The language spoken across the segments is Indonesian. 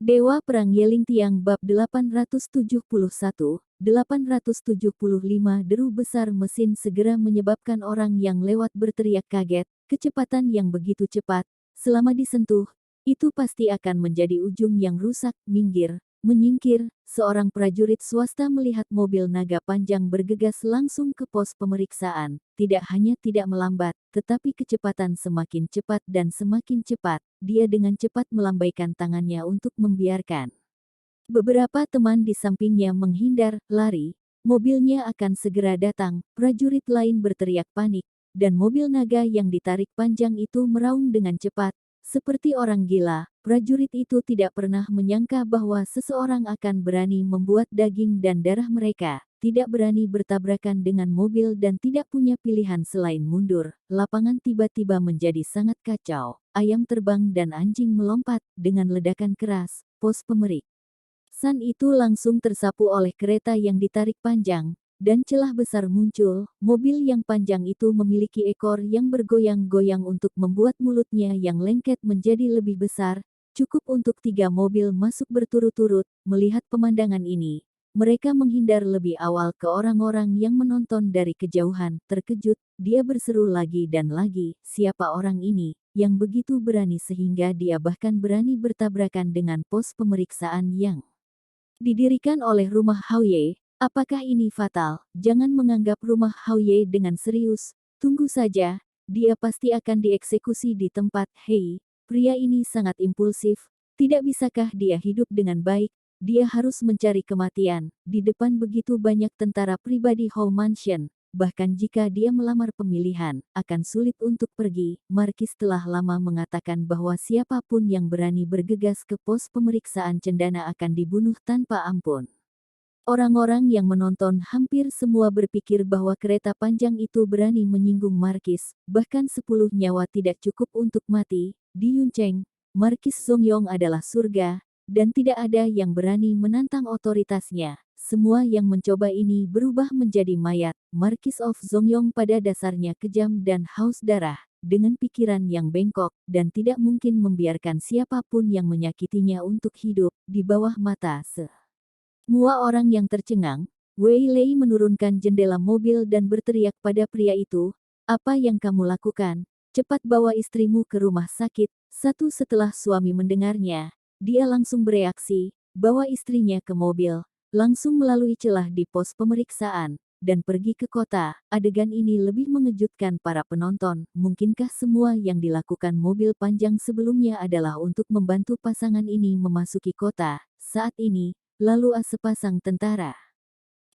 Dewa Perang Yelingtiang Bab 871-875 Deru besar mesin segera menyebabkan orang yang lewat berteriak kaget, kecepatan yang begitu cepat, selama disentuh, itu pasti akan menjadi ujung yang rusak, menyingkir, seorang prajurit swasta melihat mobil naga panjang bergegas langsung ke pos pemeriksaan, tidak hanya tidak melambat, tetapi kecepatan semakin cepat dan semakin cepat, dia dengan cepat melambaikan tangannya untuk membiarkan beberapa teman di sampingnya menghindar, lari, mobilnya akan segera datang, prajurit lain berteriak panik, dan mobil naga yang ditarik panjang itu meraung dengan cepat, seperti orang gila. Prajurit itu tidak pernah menyangka bahwa seseorang akan berani membuat daging dan darah mereka, tidak berani bertabrakan dengan mobil dan tidak punya pilihan selain mundur. Lapangan tiba-tiba menjadi sangat kacau, ayam terbang dan anjing melompat, dengan ledakan keras, pos pemeriksaan itu langsung tersapu oleh kereta yang ditarik panjang, dan celah besar muncul. Mobil yang panjang itu memiliki ekor yang bergoyang-goyang untuk membuat mulutnya yang lengket menjadi lebih besar, cukup untuk 3 mobil masuk berturut-turut. Melihat pemandangan ini, mereka menghindar lebih awal ke orang-orang yang menonton dari kejauhan. Terkejut, dia berseru lagi dan lagi, siapa orang ini, yang begitu berani sehingga dia bahkan berani bertabrakan dengan pos pemeriksaan yang didirikan oleh rumah Haoye. Apakah ini fatal? Jangan menganggap rumah Haoye dengan serius. Tunggu saja, dia pasti akan dieksekusi di tempat. Hei, pria ini sangat impulsif. Tidak bisakah dia hidup dengan baik? Dia harus mencari kematian. Di depan begitu banyak tentara pribadi Hou Mansion. Bahkan jika dia melamar pemilihan, akan sulit untuk pergi. Markis telah lama mengatakan bahwa siapapun yang berani bergegas ke pos pemeriksaan cendana akan dibunuh tanpa ampun. Orang-orang yang menonton hampir semua berpikir bahwa kereta panjang itu berani menyinggung Markis, bahkan 10 nyawa tidak cukup untuk mati. Di Yuncheng, Markis Zongyong adalah surga, dan tidak ada yang berani menantang otoritasnya. Semua yang mencoba ini berubah menjadi mayat. Markis of Zongyong pada dasarnya kejam dan haus darah, dengan pikiran yang bengkok, dan tidak mungkin membiarkan siapapun yang menyakitinya untuk hidup. Di bawah mata semua orang yang tercengang, Wei Lei menurunkan jendela mobil dan berteriak pada pria itu, "Apa yang kamu lakukan? Cepat bawa istrimu ke rumah sakit." Satu setelah suami mendengarnya, dia langsung bereaksi, bawa istrinya ke mobil, langsung melalui celah di pos pemeriksaan, dan pergi ke kota. Adegan ini lebih mengejutkan para penonton. Mungkinkah semua yang dilakukan mobil panjang sebelumnya adalah untuk membantu pasangan ini memasuki kota? Saat ini, lalu sepasang tentara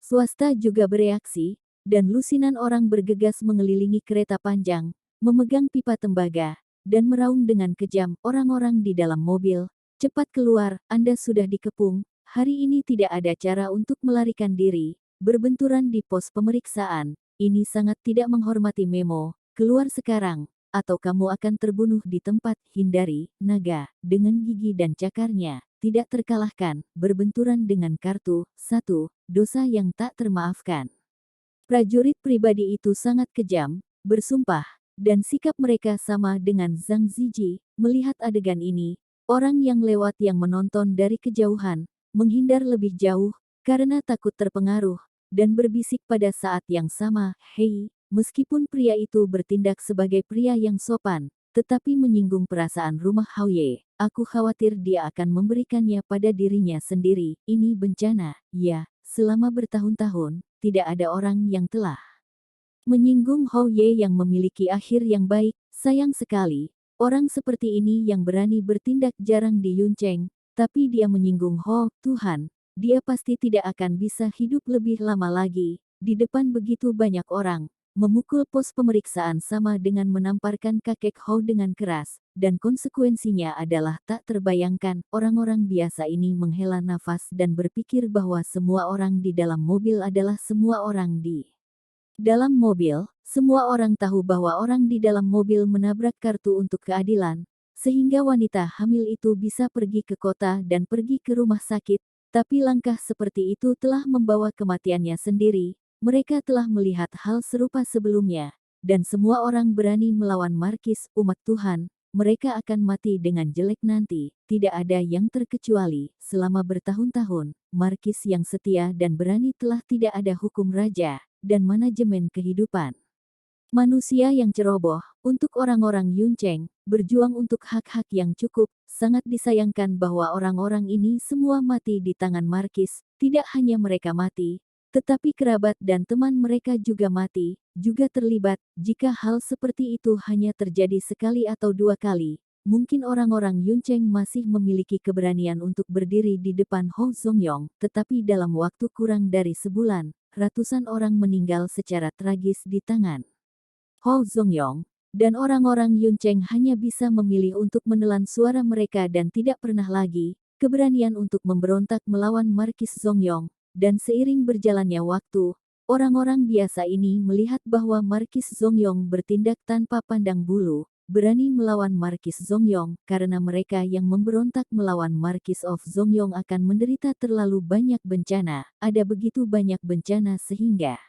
swasta juga bereaksi, dan lusinan orang bergegas mengelilingi kereta panjang, memegang pipa tembaga, dan meraung dengan kejam. Orang-orang di dalam mobil, cepat keluar, Anda sudah dikepung. Hari ini tidak ada cara untuk melarikan diri. Berbenturan di pos pemeriksaan, ini sangat tidak menghormati Memo. Keluar sekarang, atau kamu akan terbunuh di tempat. Hindari, naga, dengan gigi dan cakarnya, tidak terkalahkan, berbenturan dengan kartu. 1. Dosa yang tak termaafkan. Prajurit pribadi itu sangat kejam, bersumpah, dan sikap mereka sama dengan Zhang Ziji. Melihat adegan ini, orang yang lewat yang menonton dari kejauhan, menghindar lebih jauh, karena takut terpengaruh, dan berbisik pada saat yang sama, "Hei," meskipun pria itu bertindak sebagai pria yang sopan, tetapi menyinggung perasaan rumah Haoye, aku khawatir dia akan memberikannya pada dirinya sendiri. Ini bencana, ya, selama bertahun-tahun, tidak ada orang yang telah menyinggung Haoye yang memiliki akhir yang baik. Sayang sekali, orang seperti ini yang berani bertindak jarang di Yuncheng, tapi dia menyinggung Ho, Tuhan, dia pasti tidak akan bisa hidup lebih lama lagi. Di depan begitu banyak orang, memukul pos pemeriksaan sama dengan menamparkan kakek Ho dengan keras, dan konsekuensinya adalah tak terbayangkan. Orang-orang biasa ini menghela nafas dan berpikir bahwa semua orang di dalam mobil adalah semua orang di dalam mobil. Semua orang tahu bahwa orang di dalam mobil menabrak kartu untuk keadilan, sehingga wanita hamil itu bisa pergi ke kota dan pergi ke rumah sakit, tapi langkah seperti itu telah membawa kematiannya sendiri. Mereka telah melihat hal serupa sebelumnya, dan semua orang berani melawan Markis, umat Tuhan. mereka akan mati dengan jelek nanti. Tidak ada yang terkecuali. Selama bertahun-tahun, Markis yang setia dan berani telah tidak ada hukum raja dan manajemen kehidupan. Manusia yang ceroboh, untuk orang-orang Yunceng, berjuang untuk hak-hak yang cukup, sangat disayangkan bahwa orang-orang ini semua mati di tangan Markis. Tidak hanya mereka mati, tetapi kerabat dan teman mereka juga mati, juga terlibat. Jika hal seperti itu hanya terjadi sekali atau dua kali, mungkin orang-orang Yunceng masih memiliki keberanian untuk berdiri di depan Hou Zongyong, tetapi dalam waktu kurang dari sebulan, ratusan orang meninggal secara tragis di tangan Hou Zongyong, dan orang-orang Yunceng hanya bisa memilih untuk menelan suara mereka dan tidak pernah lagi keberanian untuk memberontak melawan Markis Zongyong. Dan seiring berjalannya waktu, orang-orang biasa ini melihat bahwa Markis Zongyong bertindak tanpa pandang bulu, berani melawan Markis Zongyong, karena mereka yang memberontak melawan Markis of Zongyong akan menderita terlalu banyak bencana. Ada begitu banyak bencana sehingga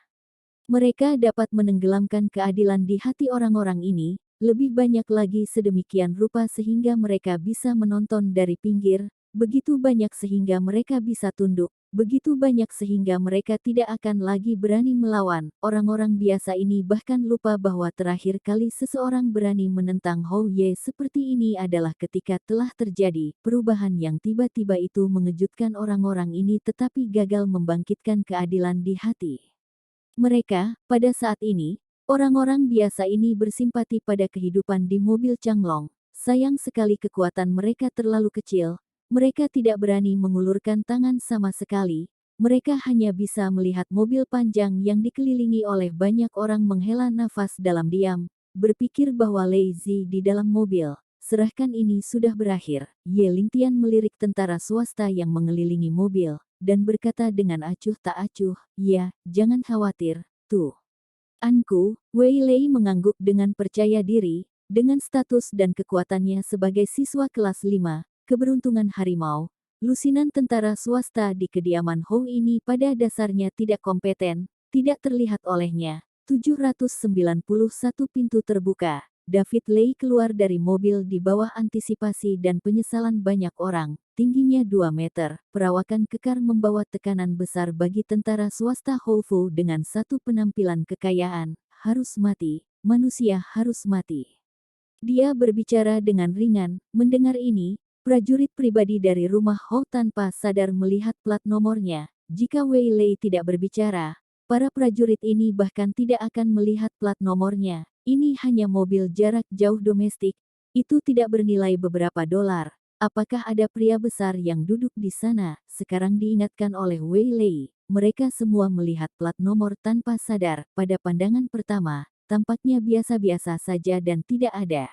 mereka dapat menenggelamkan keadilan di hati orang-orang ini, lebih banyak lagi sedemikian rupa sehingga mereka bisa menonton dari pinggir, begitu banyak sehingga mereka bisa tunduk, begitu banyak sehingga mereka tidak akan lagi berani melawan. Orang-orang biasa ini bahkan lupa bahwa terakhir kali seseorang berani menentang Hou Ye seperti ini adalah ketika telah terjadi perubahan yang tiba-tiba itu mengejutkan orang-orang ini tetapi gagal membangkitkan keadilan di hati mereka. Pada saat ini, orang-orang biasa ini bersimpati pada kehidupan di mobil Changlong. Sayang sekali kekuatan mereka terlalu kecil, mereka tidak berani mengulurkan tangan sama sekali. Mereka hanya bisa melihat mobil panjang yang dikelilingi oleh banyak orang menghela nafas dalam diam, berpikir bahwa Lei Zi di dalam mobil. Serahkan ini sudah berakhir. Ye Lingtian melirik tentara swasta yang mengelilingi mobil dan berkata dengan acuh tak acuh, "Ya, jangan khawatir, tuh. Anku." Wei Lei mengangguk dengan percaya diri, dengan status dan kekuatannya sebagai siswa kelas 5, keberuntungan harimau. Lusinan tentara swasta di kediaman Hou ini pada dasarnya tidak kompeten, tidak terlihat olehnya. 791 pintu terbuka. David Lei keluar dari mobil di bawah antisipasi dan penyesalan banyak orang. Tingginya 2 meter, perawakan kekar membawa tekanan besar bagi tentara swasta Hou Fu dengan satu penampilan kekayaan. Harus mati, manusia harus mati. Dia berbicara dengan ringan. Mendengar ini, prajurit pribadi dari rumah Hou tanpa sadar melihat plat nomornya. Jika Wei Lei tidak berbicara, para prajurit ini bahkan tidak akan melihat plat nomornya. Ini hanya mobil jarak jauh domestik. Itu tidak bernilai beberapa dolar. Apakah ada pria besar yang duduk di sana? Sekarang diingatkan oleh Wei Lei. Mereka semua melihat plat nomor tanpa sadar. Pada pandangan pertama, tampaknya biasa-biasa saja dan tidak ada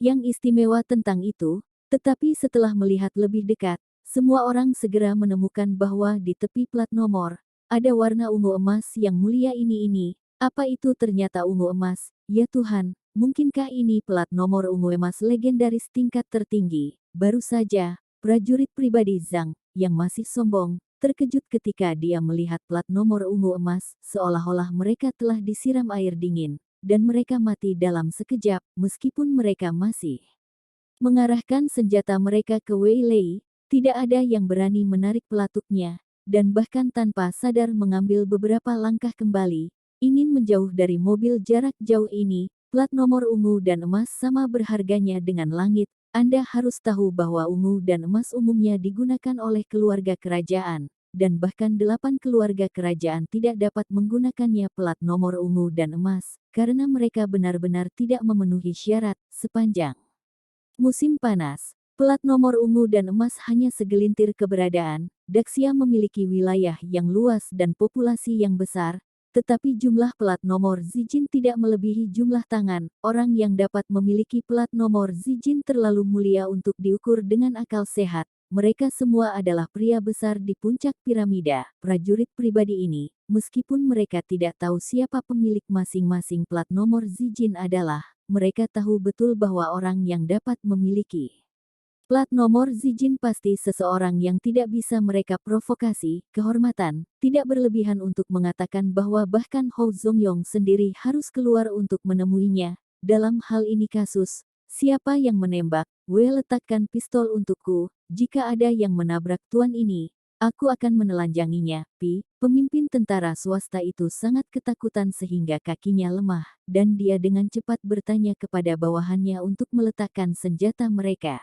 yang istimewa tentang itu. Tetapi setelah melihat lebih dekat, semua orang segera menemukan bahwa di tepi plat nomor, ada warna ungu emas yang mulia ini. Apa itu ternyata ungu emas? Ya Tuhan, mungkinkah ini plat nomor ungu emas legendaris tingkat tertinggi? Baru saja, prajurit pribadi Zhang, yang masih sombong, terkejut ketika dia melihat plat nomor ungu emas, seolah-olah mereka telah disiram air dingin, dan mereka mati dalam sekejap, meskipun mereka masih mengarahkan senjata mereka ke Wei Lei. Tidak ada yang berani menarik pelatuknya, dan bahkan tanpa sadar mengambil beberapa langkah kembali, ingin menjauh dari mobil jarak jauh ini. Plat nomor ungu dan emas sama berharganya dengan langit. Anda harus tahu bahwa ungu dan emas umumnya digunakan oleh keluarga kerajaan, dan bahkan 8 keluarga kerajaan tidak dapat menggunakannya plat nomor ungu dan emas, karena mereka benar-benar tidak memenuhi syarat. Sepanjang musim panas, plat nomor ungu dan emas hanya segelintir keberadaan. Daxia memiliki wilayah yang luas dan populasi yang besar, tetapi jumlah plat nomor Zijin tidak melebihi jumlah tangan. Orang yang dapat memiliki plat nomor Zijin terlalu mulia untuk diukur dengan akal sehat. Mereka semua adalah pria besar di puncak piramida. Prajurit pribadi ini, meskipun mereka tidak tahu siapa pemilik masing-masing plat nomor Zijin adalah, mereka tahu betul bahwa orang yang dapat memiliki plat nomor Zijin pasti seseorang yang tidak bisa mereka provokasi. Kehormatan, tidak berlebihan untuk mengatakan bahwa bahkan Hou Zongyong sendiri harus keluar untuk menemuinya. Dalam hal ini kasus Siapa yang menembak? Wei letakkan pistol untukku. Jika ada yang menabrak tuan ini, aku akan menelanjanginya. Pemimpin tentara swasta itu sangat ketakutan sehingga kakinya lemah, dan dia dengan cepat bertanya kepada bawahannya untuk meletakkan senjata mereka.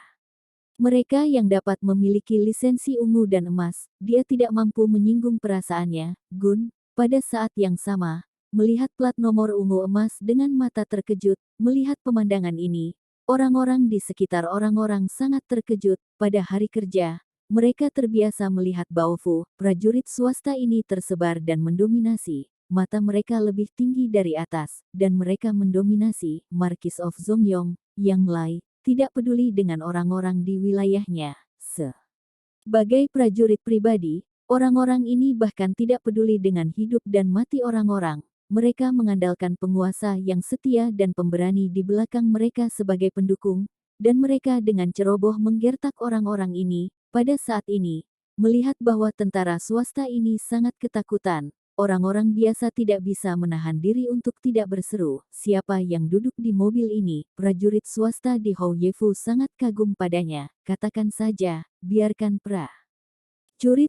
Mereka yang dapat memiliki lisensi ungu dan emas, dia tidak mampu menyinggung perasaannya. Gun, pada saat yang sama, melihat plat nomor ungu emas dengan mata terkejut, melihat pemandangan ini, orang-orang di sekitar orang-orang sangat terkejut. Pada hari kerja, mereka terbiasa melihat Baofu, prajurit swasta ini tersebar dan mendominasi. Mata mereka lebih tinggi dari atas, dan mereka mendominasi Marquis of Zongyong, Yang Lai, tidak peduli dengan orang-orang di wilayahnya. Sebagai prajurit pribadi, orang-orang ini bahkan tidak peduli dengan hidup dan mati orang-orang. Mereka mengandalkan penguasa yang setia dan pemberani di belakang mereka sebagai pendukung, dan mereka dengan ceroboh menggertak orang-orang ini. Pada saat ini, melihat bahwa tentara swasta ini sangat ketakutan, orang-orang biasa tidak bisa menahan diri untuk tidak berseru. Siapa yang duduk di mobil ini? Prajurit swasta di Hou Yefu sangat kagum padanya. Katakan saja, biarkan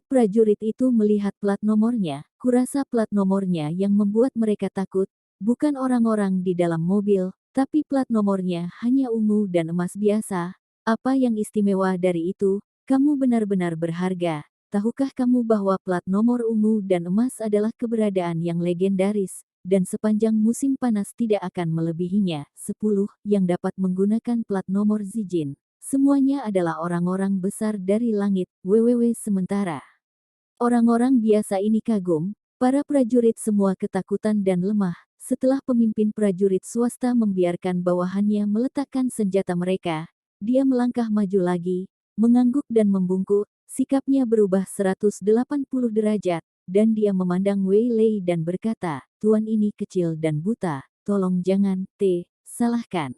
prajurit itu melihat plat nomornya. Kurasa plat nomornya yang membuat mereka takut, bukan orang-orang di dalam mobil, tapi plat nomornya hanya ungu dan emas biasa. Apa yang istimewa dari itu? Kamu benar-benar berharga. Tahukah kamu bahwa plat nomor ungu dan emas adalah keberadaan yang legendaris, dan sepanjang musim panas tidak akan melebihinya? 10 yang dapat menggunakan plat nomor Zijin. Semuanya adalah orang-orang besar dari langit. Sementara orang-orang biasa ini kagum, para prajurit semua ketakutan dan lemah. Setelah pemimpin prajurit swasta membiarkan bawahannya meletakkan senjata mereka, dia melangkah maju lagi, mengangguk dan membungkuk. Sikapnya berubah 180 derajat, dan dia memandang Wei Lei dan berkata, "Tuan ini kecil dan buta, tolong jangan salahkan."